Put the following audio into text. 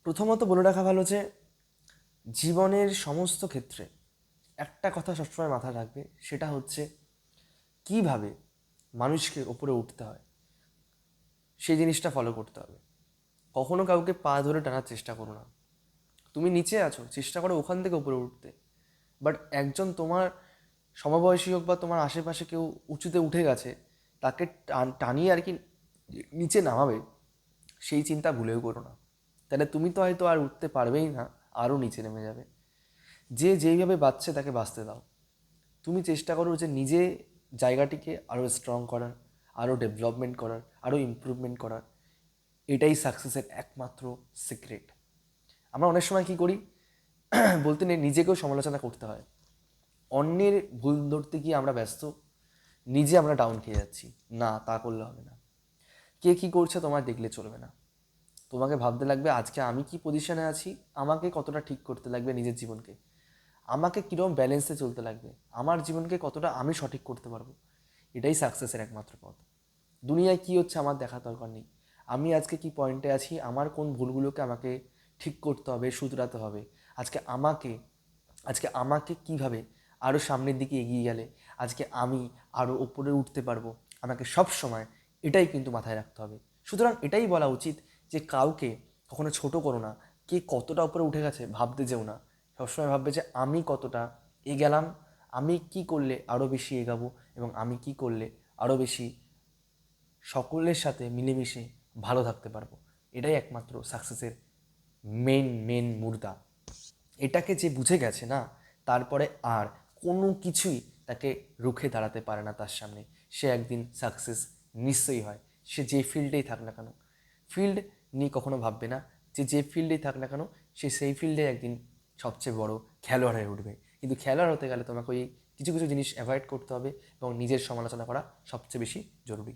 প্রথমত বলে রাখা ভালো যে জীবনের সমস্ত ক্ষেত্রে একটা কথা সবসময় মাথায় রাখবে, সেটা হচ্ছে কিভাবে মানুষকে ওপরে উঠতে হয় সেই জিনিসটা ফলো করতে হবে। কখনো কাউকে পা ধরে টানার চেষ্টা করো না। তুমি নিচে আছো, চেষ্টা করো ওখান থেকে উপরে উঠতে। বাট একজন তোমার সমবয়সী হোক বা তোমার আশেপাশে কেউ উঁচুতে উঠে গেছে, তাকে টানিয়ে আর কি নিচে নামাবে, সেই চিন্তা ভুলেও করো না। তাহলে তুমি তো হয়তো আর উঠতে পারবেই না, আরও নিচে নেমে যাবে। যে যেইভাবে বাঁচছে তাকে বাঁচতে দাও। তুমি চেষ্টা করো যে নিজে জায়গাটিকে আরও স্ট্রং করার, আরও ডেভেলপমেন্ট করার, আরও ইমপ্রুভমেন্ট করার। এটাই সাকসেসের একমাত্র সিক্রেট। আমরা অনেক সময় কী করি, বলতে নেই, নিজেকেও সমালোচনা করতে হয়। অন্যের ভুল ধরতে গিয়ে আমরা ব্যস্ত, নিজে আমরা ডাউন খেয়ে যাচ্ছি। না, তা করলে হবে না। কে কী করছে তোমার দেখলে চলবে না। তোমাকে ভাবতে লাগবে আজকে আমি কি পজিশনে আছি, আমাকে কতটা ঠিক করতে লাগবে নিজের জীবনকে, আমাকে কীরকম ব্যালেন্সে চলতে লাগবে, আমার জীবনকে কতটা আমি সঠিক করতে পারবো। এটাই সাকসেসের একমাত্র পথ। দুনিয়ায় কী হচ্ছে আমার দেখার দরকার নেই। আমি আজকে কি পয়েন্টে আছি, আমার কোন ভুলগুলোকে আমাকে ঠিক করতে হবে, শুধরাতে হবে। আজকে আমাকে আজকে আমাকে কীভাবে আরও সামনের দিকে এগিয়ে গেলে আজকে আমি আরও ওপরে উঠতে পারবো, আমাকে সব সময় এটাই কিন্তু মাথায় রাখতে হবে। সুতরাং এটাই বলা উচিত যে কাউকে কখনো ছোট করো না। কে কতটা উপরে উঠে গেছে ভাবতে যেও না। সবসময় ভাববে যে আমি কতটা এগেলাম, আমি কি করলে আরও বেশি এগাবো, এবং আমি কি করলে আরও বেশি সকলের সাথে মিলেমিশে ভালো থাকতে পারবো। এটাই একমাত্র সাকসেসের মেন মুদ্রা। এটাকে যে বুঝে গেছে না, তারপরে আর কোনো কিছুই তাকে রুখে দাঁড়াতে পারে না তার সামনে। সে একদিন সাকসেস নিশ্চয়ই হয়। সে যে ফিল্ডেই থাক না কেন, ফিল্ড নিয়ে কখনো ভাববে না। যে ফিল্ডেই থাক না কেন, সে সেই ফিল্ডে একদিন সবচেয়ে বড় খেলোয়াড় হয়ে উঠবে। কিন্তু খেলোয়াড় হতে গেলে তোমাকে ওই কিছু কিছু জিনিস অ্যাভয়েড করতে হবে, এবং নিজের সমালোচনা করা সবচেয়ে বেশি জরুরি।